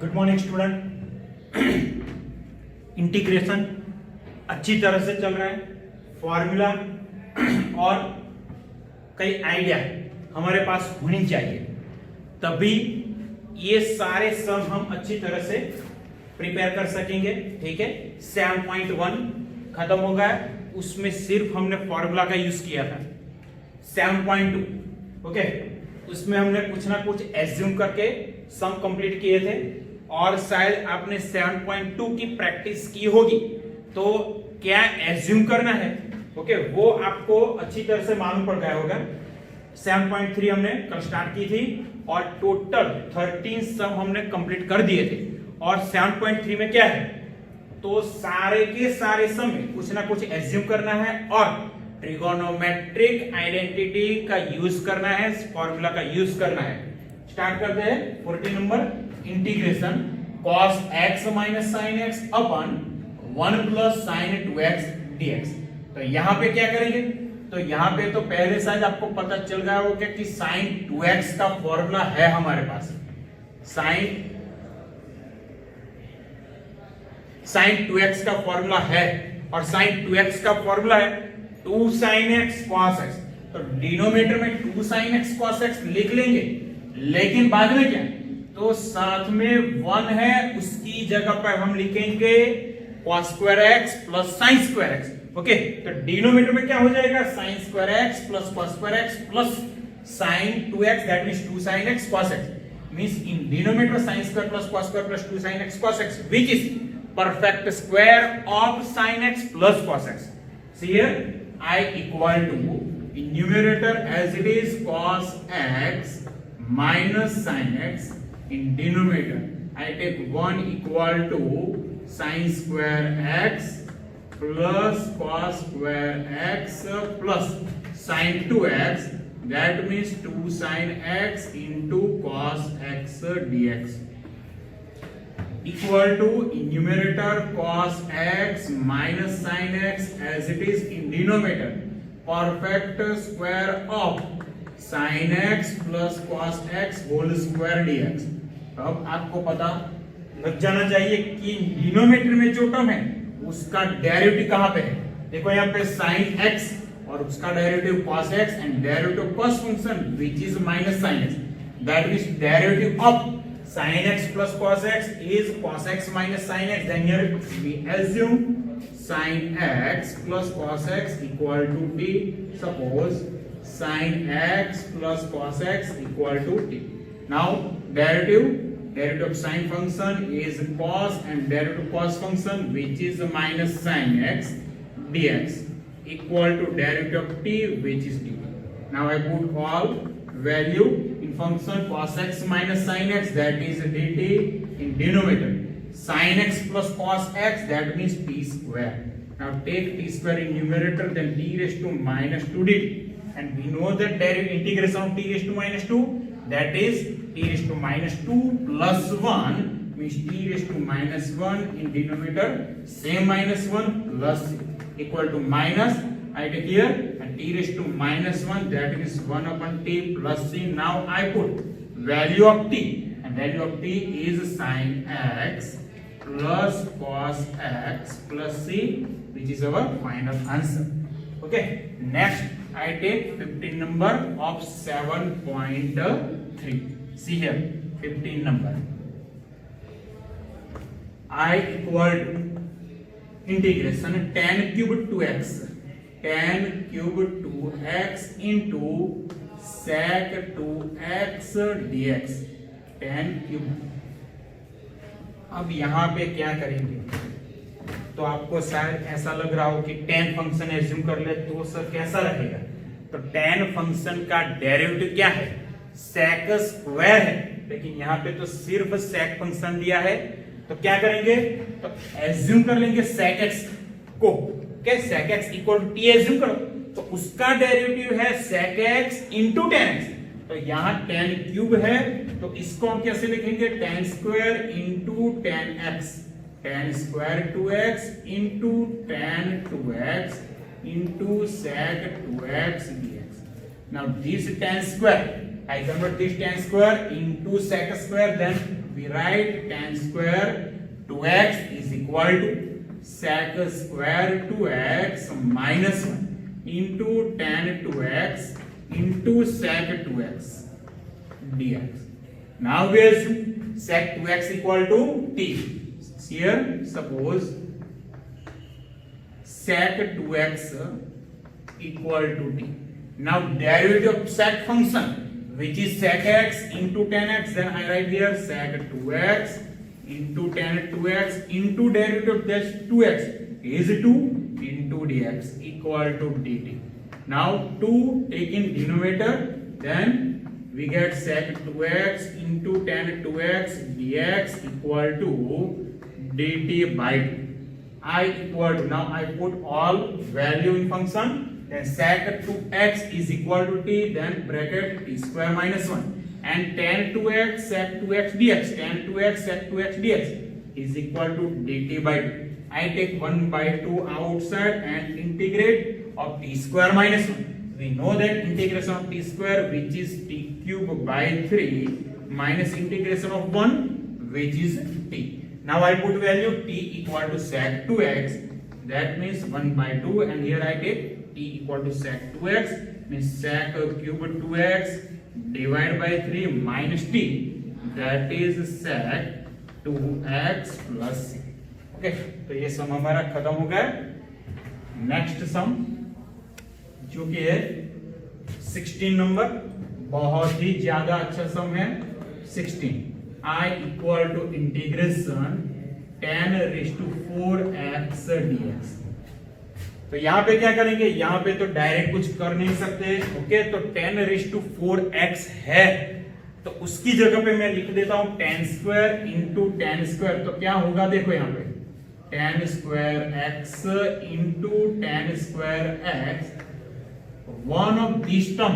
Good morning student. Integration अच्छी तरह से चल रहा है। फॉर्मूला और कई आइडिया हमारे पास होनी चाहिए, तभी ये सारे सम हम अच्छी तरह से प्रिपेयर कर सकेंगे। ठीक है, 7.1 खत्म हो गया, उसमें सिर्फ हमने फॉर्मूला का यूज किया था। 7.2 ओके, उसमें हमने कुछ ना कुछ एज्यूम करके सम कंप्लीट किए थे, और शायद आपने 7.2 की प्रैक्टिस की होगी, तो क्या एज्यूम करना है ओके वो आपको अच्छी तरह से मालूम पड़ गया होगा। 7.3 हमने कल स्टार्ट की थी और टोटल 13 सम हमने कंप्लीट कर दिए थे। और 7.3 में क्या है, तो सारे के सारे सम में कुछ ना कुछ एज्यूम करना है और ट्रिगोनोमेट्रिक आइडेंटिटी का यूज करना है, फॉर्मूला का यूज करना है। स्टार्ट करते हैं 14 number, integration cos x minus sin x अपन 1 plus sin 2x dx। तो यहां पे क्या करेंगे, तो यहां पे तो पहले शायद आपको पता चल गया होगा कि sin 2x का फॉर्मूला है हमारे पास। sin 2x का फॉर्मूला है, और sin 2x का फॉर्मूला है 2 sin x cos x। तो डिनोमिनेटर में 2 sin x cos x लिख लेंगे, लेकिन बाद में क्या, तो साथ में 1 है, उसकी जगह पर हम लिखेंगे cos square x plus sin square x। Okay, तो डिनोमिनेटर में क्या हो जाएगा, sin square x plus cos square x plus sin 2x, that means 2 sin x cos x, means in denominator sin square plus cos square plus 2 sin x cos x, which is perfect square of sin x plus cos x. See here, I equal to in numerator as it is cos x minus sin x, in denominator I take 1 equal to sin square x plus cos square x plus sin 2x, that means 2 sin x into cos x dx, equal to in numerator cos x minus sin x as it is in denominator perfect square of sin x plus cos x whole square dx। अब आपको पता लग जाना चाहिए कि denominator में जो term है उसका डेरिवेटिव कहां पे है। देखो यहाँ पे sin x और उसका derivative cos x and derivative cos function which is minus sin x, that means derivative of sin x plus cos x is cos x minus sin x। Then here we assume sin x plus cos x equal to t, suppose sin x plus cos x equal to t। Now derivative of sin function is cos and derivative cos function which is minus sin x dx equal to derivative of t which is dt। Now I put all value in function cos x minus sin x, that is dt, in denominator sin x plus cos x, that means t square। Now take t square in numerator, then t raised to minus 2 dt, and we know that integration of t raised to minus 2, that is t raised to minus 2 plus 1, means t raised to minus 1 in denominator same minus 1 plus equal to minus, I take here, and t raised to minus 1, that is 1 upon t plus c। Now I put value of t, and value of t is sin x plus cos x plus c, which is our final answer। Okay, next I take 15 number of 7.3। See here, 15 number, I equal to integration tan cube 2x, tan cube 2x into sec 2x dx, tan cube। अब यहां पे क्या करेंगे, तो आपको शायद ऐसा लग रहा हो कि tan फंक्शन एज्यूम कर ले तो सर कैसा रहेगा, तो tan फंक्शन का डेरिवेटिव क्या है, sec स्क्वायर है, लेकिन यहाँ पे तो सिर्फ sec फंक्शन दिया है, तो क्या करेंगे, तो एज्यूम कर लेंगे sec x को, क्या sec x equal to t assume करो, तो उसका डेरिवेटिव है sec x into tan x। तो यहाँ tan क्यूब है, तो इसको हम कैसे लिखेंगे, tan square into tan x, tan square 2x into tan 2x into sec 2x dx। Now this tan square, I convert this tan square into sec square, then we write tan square 2x is equal to sec square 2x minus 1 into tan 2x into sec 2x dx. Now we assume sec 2x equal to t. Here suppose sec 2x equal to t. Now derivative of sec function, which is sec x into tan x, then I write here sec 2x into tan 2x into derivative of this 2x is 2 into dx equal to dt. Now 2 take in denominator, then we get sec 2x into tan 2x dx equal to dt by 2. I equal to, now I put all value in function, then sec 2x is equal to t, then bracket t square minus 1 and tan 2x sec 2x dx, tan 2x sec 2x dx is equal to dt by 2. I take 1 by 2 outside and integrate of t square minus 1. We know that integration of t square, which is t cube by 3 minus integration of 1, which is t. Now I put value t equal to sec 2x, that means 1 by 2, and here I take t equal to sec 2x, means sec cube 2x divided by 3 minus t, that is sec 2x plus c. Okay, तो ये सम हमारा खत्म हो गया. Next sum जो कि है 16 number, बहुत ही ज्यादा अच्छा सम है. 16 I equal to integration tan raised to 4x dx. तो यहाँ पे क्या करेंगे, यहाँ पे तो डायरेक्ट कुछ कर नहीं सकते. ओके, तो tan raised to 4x है, तो उसकी जगह पे मैं लिख देता हूं tan square into tan square. तो क्या होगा देखो यहाँ पे tan square x into tan square x, one of this term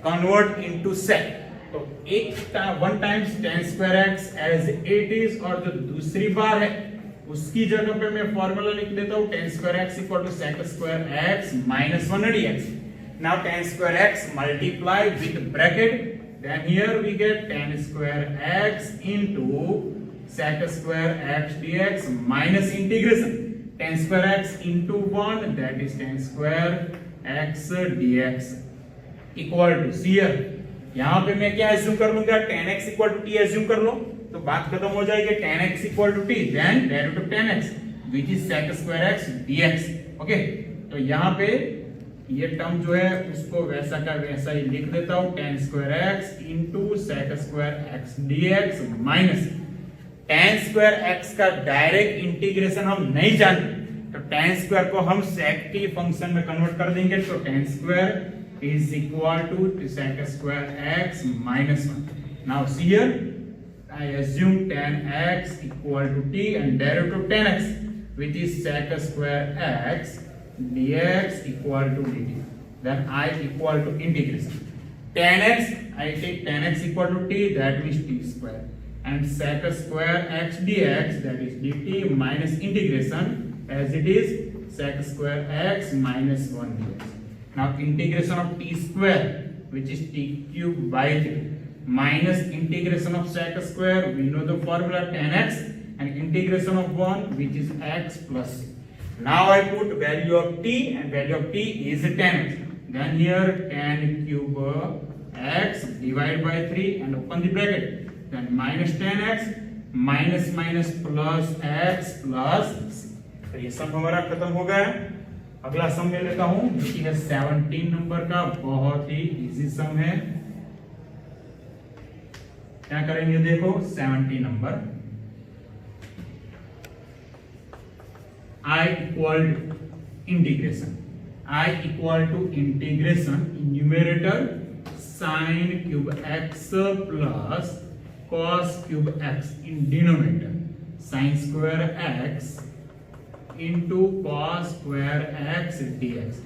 convert into sec. तो एक one times tan square x as it is, और जो दूसरी बार है उसकी जगह पे मैं फॉर्मूला लिख देता हूं tan square x equal to sec square x minus 1 dx. Now tan square x multiply with bracket, then here we get tan square x into sec square x dx minus integration tan square x into 1, that is tan square x dx equal to here. यहाँ पे मैं क्या assume कर लूंगा, tan x equal to t assume कर लो, तो बात खत्म हो जाएगी. tan x equal to t, then derivative tan x which is sec square x dx. Okay, तो यहाँ पे ये टर्म जो है उसको वैसा का वैसा ही लिख देता हूं, tan square x into sec square x dx minus tan square x का डायरेक्ट इंटीग्रेशन हम नहीं जानते, तो tan स्क्वायर को हम sec के फंक्शन में कन्वर्ट कर देंगे. तो tan square is equal to sec square x minus 1. Now here I assume tan x equal to t and derivative of tan x which is sec square x dx equal to dt. Then I equal to integration tan x, I take tan x equal to t, that means t square, and sec square x dx, that is dt minus integration as it is sec square x minus 1 dx. Now integration of t square which is t cube by 3 minus integration of sec square, we know the formula tan x, and integration of 1 which is x plus c. Now I put value of t, and value of t is tan x. Then here tan cube x divided by 3 and open the bracket, then minus tan x minus minus plus x plus c. तो ये सब हमारा खत्म हो गया. अगला सम ले लेता हूं जो कि है 17 नंबर का, बहुत ही इजी सम है. क्या करेंगे देखो, 17 number I equal to integration. I equal to integration in numerator sin cube x plus cos cube x, in denominator sin square x into cos square x dx.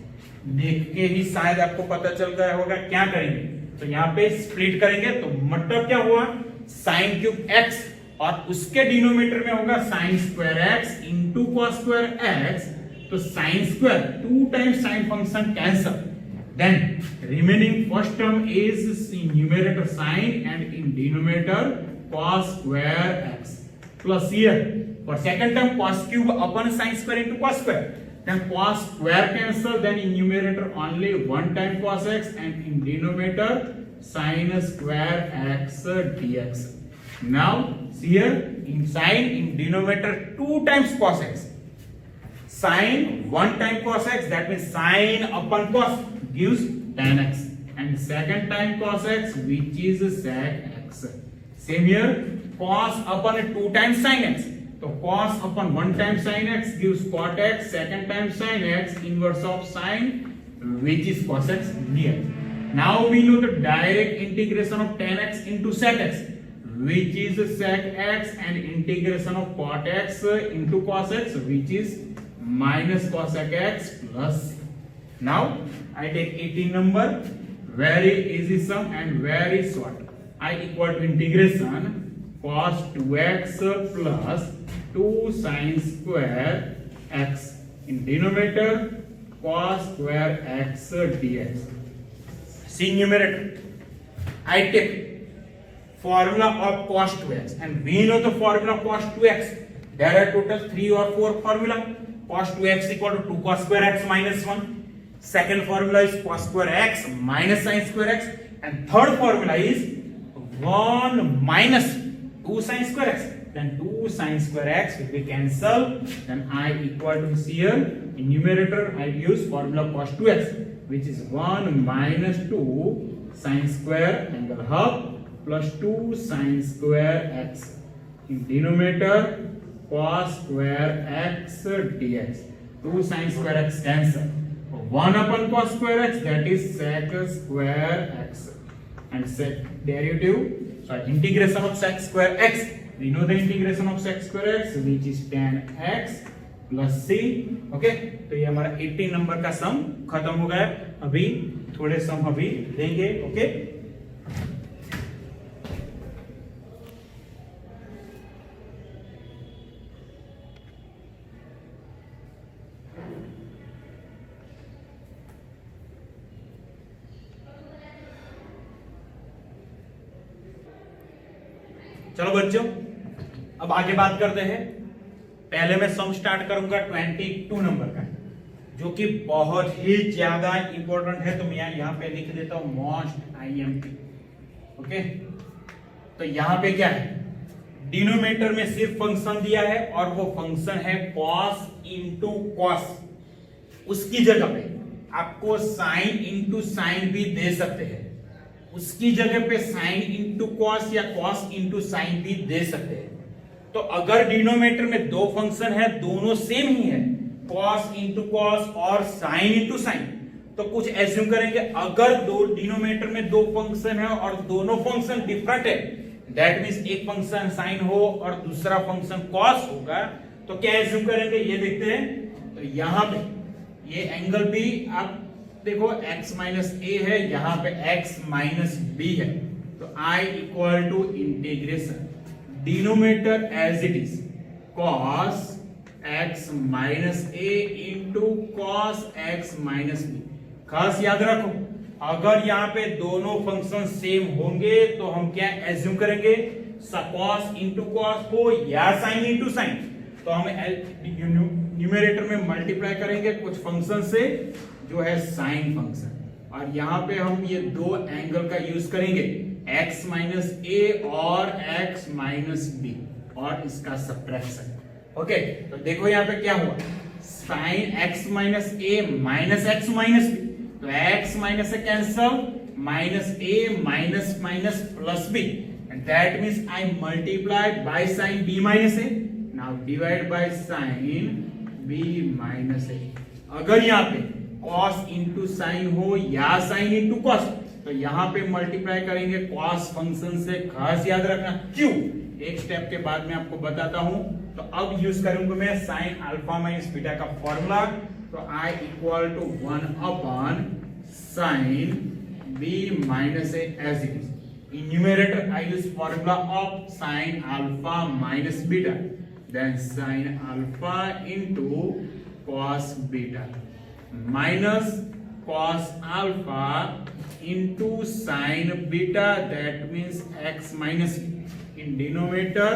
देख के ही शायद आपको पता चल गया होगा क्या करेंगे. तो यहाँ पे स्प्लिट करेंगे, तो मतलब क्या हुआ, sin क्यूब x और उसके डिनोमिनेटर में होगा sin square x into cos square x. तो sin square 2 times sin function cancel, then remaining first term is in numerator sin and in denominator cos square x plus here for second term cos cube upon sin square into cos square. Then cos square cancel, then in numerator only one time cos x and in denominator sin square x dx. Now see here in sin in denominator 2 times cos x. Sin 1 time cos x, that means sin upon cos gives tan x, and second time cos x which is sec x. Same here cos upon 2 times sin x. So cos upon 1 time sin x gives cot x, second time sin x inverse of sin which is cos x dx. Now we know the direct integration of tan x into sec x which is sec x, and integration of cot x into cos x which is minus cosec x plus. Now I take 18 number, very easy sum and very short. I equal to integration cos 2x plus 2 sin square x in denominator cos square x dx. See numerator, I take formula of cos 2x, and we know the formula of cos 2x. There are total 3 or 4 formula. Cos 2x equal to 2 cos square x minus 1. Second formula is cos square x minus sin square x, and third formula is 1 minus 2 sin square x. Then 2 sin square x will be cancelled. Then I equal to here in numerator I use formula cos 2x which is 1 minus 2 sin square angle half plus 2 sin square x in denominator cos square x dx. 2 sin square x cancel. 1 upon cos square x, that is sec square x, and sec derivative. So integration of sec square x. We know the integration of sec square x which is tan x plus c. Okay, तो ये हमारा 18 number का सम खत्म हो गया. अभी थोड़े सम अभी देंगे. ओके, चलो बच्चों अब आगे बात करते हैं. पहले मैं सम स्टार्ट करूंगा 22 नंबर का, जो कि बहुत ही ज्यादा इंपॉर्टेंट है. तो मैं यहां पे लिख देता हूं मोस्ट आईएमपी. ओके, तो यहां पे क्या है, डिनोमिनेटर में सिर्फ फंक्शन दिया है और वो फंक्शन है cos इंटू कॉस. उसकी जगह पे आपको साइन इंटू साइन भी दे सकते हैं. उसकी जगह पे साइन इंटू कॉस या कॉस इंटू साइन भी दे सकते हैं. तो अगर डिनोमिनेटर में दो फंक्शन है, दोनों सेम ही है, कॉस इंटू कॉस और साइन इंटू साइन, तो कुछ एज्यूम करेंगे अगर दो डिनोमिनेटर में दो फंक्शन है और दोनों फंक्शन डिफरेंट है, दैट मींस एक फंक्शन साइन हो और दूसरा फंक्शन कॉस होगा, तो क्या एज्यूम करेंगे ये देखते हैं. तो यहां पे ये एंगल भी आप देखो x माइनस ए है, यहां पे x माइनस बी है. तो I equal to integration denominator as it is cos x minus A into cos x minus b. खास याद रखो, अगर यहाँ पे दोनों फंक्शन सेम होंगे तो हम क्या एज्यूम करेंगे, cos इंटू कॉस हो या साइन इंटू साइन, तो हम न्यूमरेटर में मल्टीप्लाई करेंगे कुछ फंक्शन से जो है साइन फंक्शन, और यहाँ पे हम ये दो एंगल का यूज करेंगे x माइनस ए और x माइनस बी और इसका सब्ट्रैक्शन. ओके, तो देखो यहाँ पे क्या हुआ, sine x minus A minus x minus B, तो x minus A cancel, minus A minus minus plus B, and that means I multiplied by sine b minus A. Now divide by sine b minus A. अगर यहाँ पे cos into sine हो या sine into cos, तो यहाँ पे multiply करेंगे cos function से. खास याद रखना क्यों, एक स्टेप के बाद मैं आपको बताता हूं. तो अब यूज करूंगा मैं साइन अल्फा माइनस बीटा का फॉर्मूला. तो I equal to 1 upon sine b minus a as it is. In numerator I use formula of sine alpha minus beta, then sine alpha into cos beta minus cos alpha into sin beta, that means x minus in denominator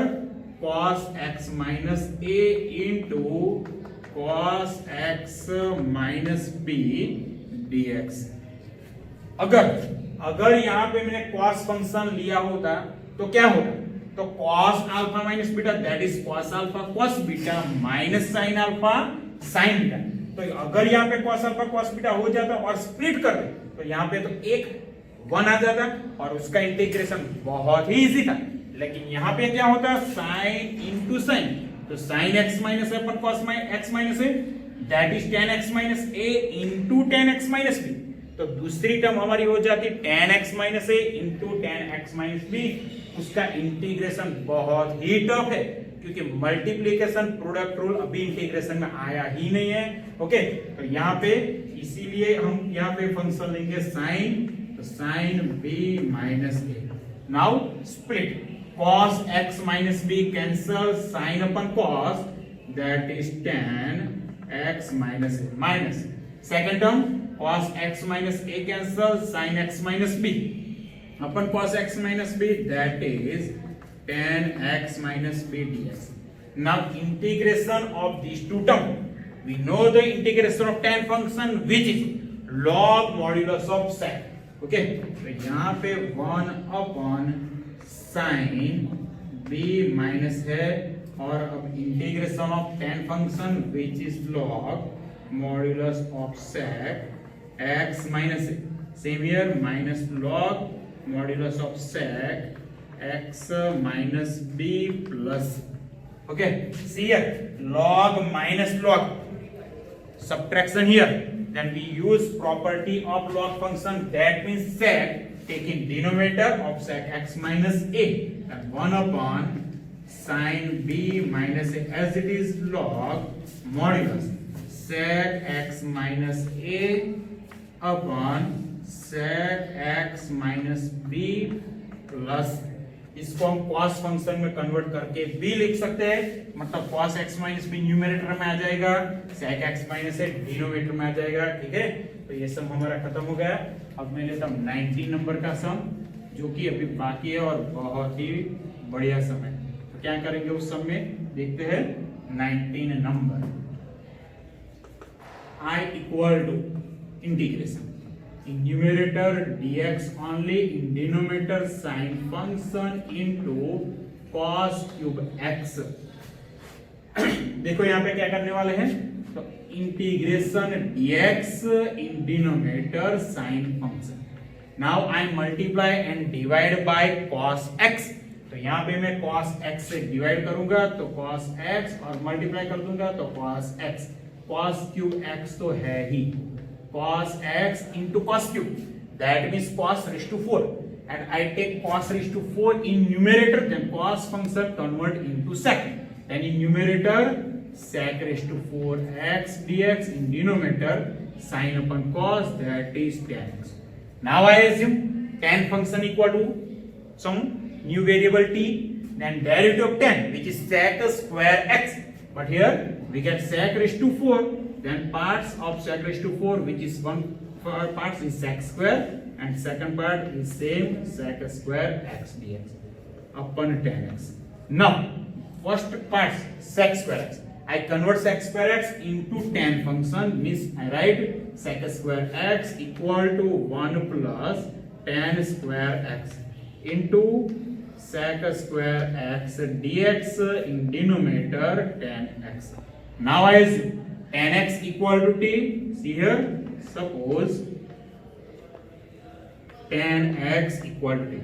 cos x minus a into cos x minus b dx। अगर यहां पे मैंने cos function लिया होता तो क्या होता, तो cos alpha minus beta that is cos alpha cos beta minus sin alpha sin beta. तो अगर यहाँ पे cos अल्फा cos बीटा हो जाता और स्प्लिट कर दे तो यहाँ पे तो एक 1 आ जाता और उसका इंटीग्रेशन बहुत ही इजी था। लेकिन यहाँ पे क्या होता है sin इंटू साइन, तो sin x माइनस अपन cos x minus A that is tan x minus A into tan x minus B. तो दूसरी टर्म हमारी हो जाती tan x माइनस ए into tan x minus B. उसका इंटीग्रेशन बहुत ही टफ है क्योंकि मल्टीप्लिकेशन प्रोडक्ट रूल अभी इंटीग्रेशन में आया ही नहीं है। ओके, तो यहाँ पे इसीलिए हम यहाँ पे फंक्शन लेंगे साइन, तो sine b minus A. Now split cos x minus b cancel sin upon cos that is tan x minus a minus second term cos x minus a cancel sin x minus b upon cos x minus b that is tan x minus b dx। Now integration of these two terms, we know the integration of tan function which is log modulus of sec। okay, तो यहाँ पे 1 upon sign b minus है और अब integration of tan function which is log modulus of sec x minus same here minus log modulus of sec x minus b plus. Okay, see here log minus log subtraction here, then we use property of log function that means sec taking denominator of sec x minus a and 1 upon sin b minus a as it is log modulus sec x minus a upon sec x minus b plus। इसको हम cos function में convert करके b लिख सकते हैं, मतलब cos x minus b numerator में आ जाएगा, sec x minus a denominator में आ जाएगा। ठीक है, तो ये सम हमारा खत्म हो गया। अब मैं लेता हूं 19 नंबर का सम जो कि अभी बाकी है और बहुत ही बढ़िया सम है। तो क्या करेंगे उस सम में, देखते हैं 19 number. I equal to integration in numerator dx only in denominator sin function into cos cube x। देखो यहाँ पे क्या करने वाले हैं, तो integration dx in denominator sin function। Now I multiply and divide by cos x। तो यहाँ पे मैं cos x से डिवाइड करूंगा तो cos x और मल्टीप्लाई कर दूंगा तो cos x। cos cube x तो है ही, cos x into cos cube that means cos raised to 4 and I take cos raised to 4 in numerator, then cos function convert into sec, then in numerator sec raised to 4x dx, in denominator sin upon cos that is tan x। Now I assume tan function equal to some new variable t, then derivative of tan which is sec square x, but here we get sec raised to 4, then parts of sec raised to 4 which is one parts is sec square and second part is same sec square x dx upon tan x। Now first part sec square x, I convert sec square x into tan function, means I write sec square x equal to 1 plus tan square x into sec square x dx in denominator tan x। Now I assume tan x equal to t, see here, suppose tan x equal to t।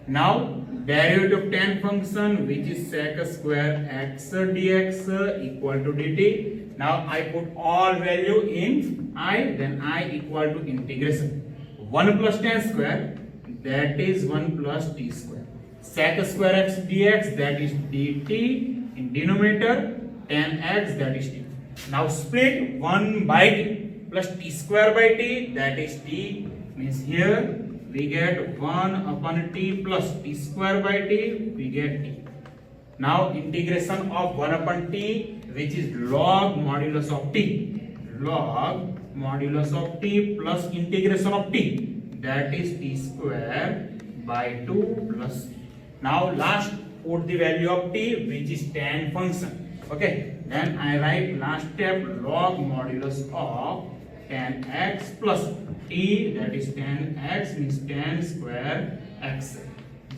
Now derivative of tan function which is sec square x dx equal to dt। Now I put all value in I, then I equal to integration 1 plus tan square that is 1 plus t square, sec square x dx that is dt in denominator tan x that is t। Now split 1 by t plus t square by t that is t, means here we get 1 upon t plus t square by t, we get t। Now integration of 1 upon t which is log modulus of t, log modulus of t plus integration of t that is t square by 2 plus। Now last put the value of t which is tan function. Okay, then I write last step log modulus of tan x plus t, that is tan x means tan square x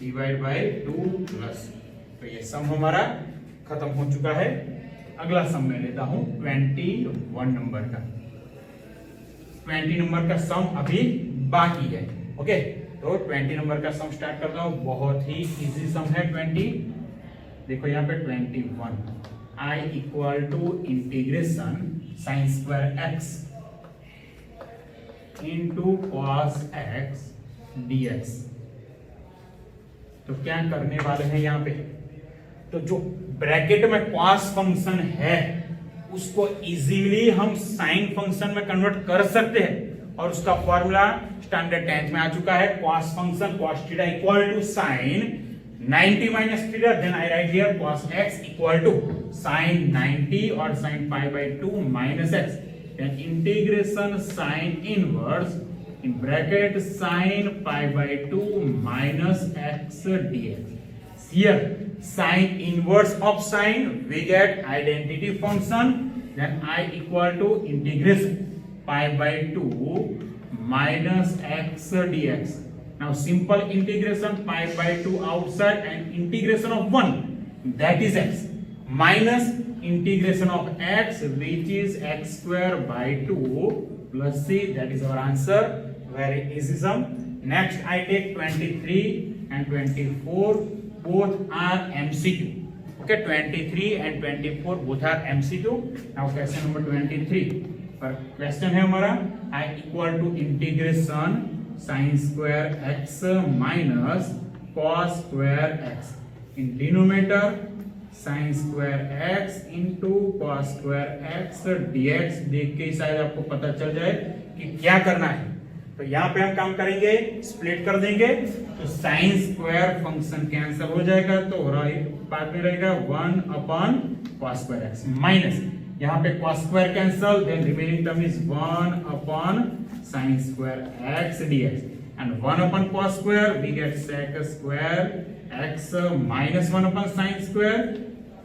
divide by 2 plus. तो ये सम हमारा खत्म हो चुका है. अगला सम मैं लेता हूं 21 नंबर का. 20 नंबर का सम अभी बाकी है. ओके, तो 20 नंबर का सम स्टार्ट करता हूं. बहुत ही इजी सम है 20. देखो यहाँ पे 21 i equal to integration sine square x into cos x dx. तो क्या करने वाले हैं यहाँ पे, तो जो ब्रैकेट में cos फंक्शन है उसको इजीली हम साइन फंक्शन में कन्वर्ट कर सकते हैं. और उसका फॉर्मूला स्टैंडर्ड 10th में आ चुका है. cos function cos theta equal to sine 90 minus theta. Then I write here cos x equal to sine 90 और sine pi by 2 minus x. Then integration sine inverse in bracket sin pi by 2 minus x dx. Here sin inverse of sine we get identity function, then I equal to integration pi by 2 minus x dx. Now simple integration pi by 2 outside and integration of 1, that is x, minus integration of x which is x square by 2 plus c, that is our answer. Very easy sum. Next I take 23 and 24, both are MCQ. Okay, 23 and 24 both are MCQ. Now question number 23 पर question है हमारा I equal to integration sin square x minus cos square x in denominator sin square x into cos square x dx. देख के शायद आपको पता चल जाए कि क्या करना है. तो यहाँ पे हम काम करेंगे, स्प्लिट कर देंगे तो साइन स्क्वायर फंक्शन कैंसिल हो जाएगा. तो राइट पार्ट में रहेगा 1 upon cos square x minus यहाँ पे cos square cancel, then remaining term is 1 upon sin square x dx and 1 upon cos square we get sec square x minus 1 upon sin square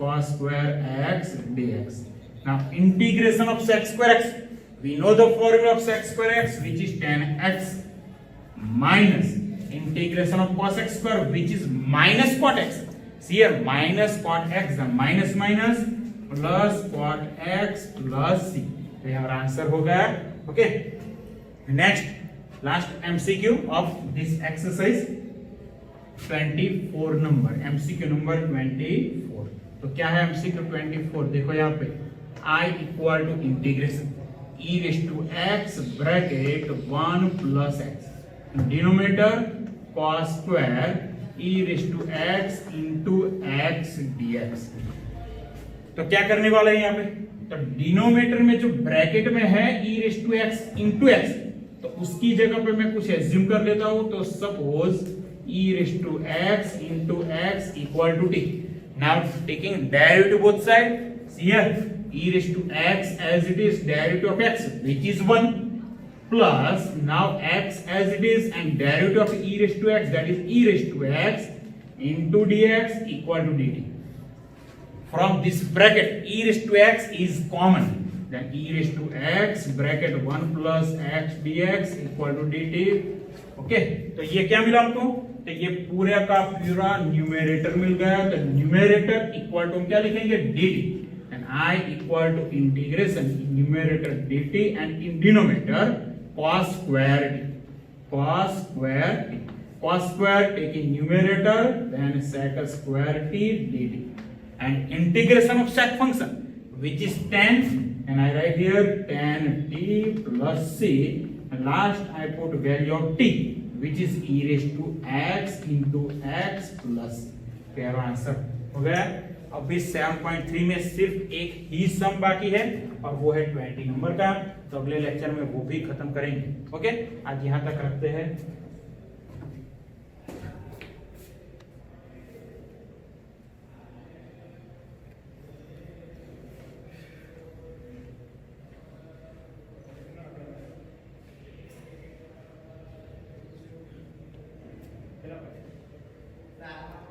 cos square x dx. Now integration of sec square x, we know the formula of sec square x which is tan x minus integration of cos x square which is minus cot x. See here minus cot x, the minus minus plus cot x plus c. तो ये हमारा answer हो गया. Okay, next last MCQ of this exercise 24 number. MCQ number 24. तो क्या है MCQ 24? देखो यहाँ पे I equal to integration e raised to x bracket 1 plus x denominator cos square e raised to x into x dx. तो क्या करने वाले हैं यहाँ पे, तो डिनोमिनेटर में जो ब्रैकेट में है e raised to x into x, तो उसकी जगह पे मैं कुछ एज्यूम कर लेता हूं. तो suppose e raised to x into x equal to t. Now taking derivative both sides, see here e raised to x as it is derivative of x which is 1 plus now x as it is and derivative of e raised to x, that is e raised to x into dx equal to dt. From this bracket e raised to x is common, then e raised to x bracket 1 plus x dx equal to dt. Okay, तो ये क्या मिला हमको, तो ये पूरे का पूरा न्यूमेरेटर मिल गया. तो न्यूमेरेटर इक्वल टू क्या लिखेंगे dt and I equal to integration in numerator dt and in denominator cos square t. Cos square t. Cos square taking numerator then sec square t dt and integration of sec function which is tan, and I write here tan t plus c and last I put value of t which is e raised to x into x plus. प्यारा answer हो गया. अभी 7.3 में सिर्फ एक ही सम बाकी है और वो है 20 नंबर का. तो अगले लेक्चर में वो भी खत्म करेंगे. ओके, आज यहां तक रखते हैं. Nah.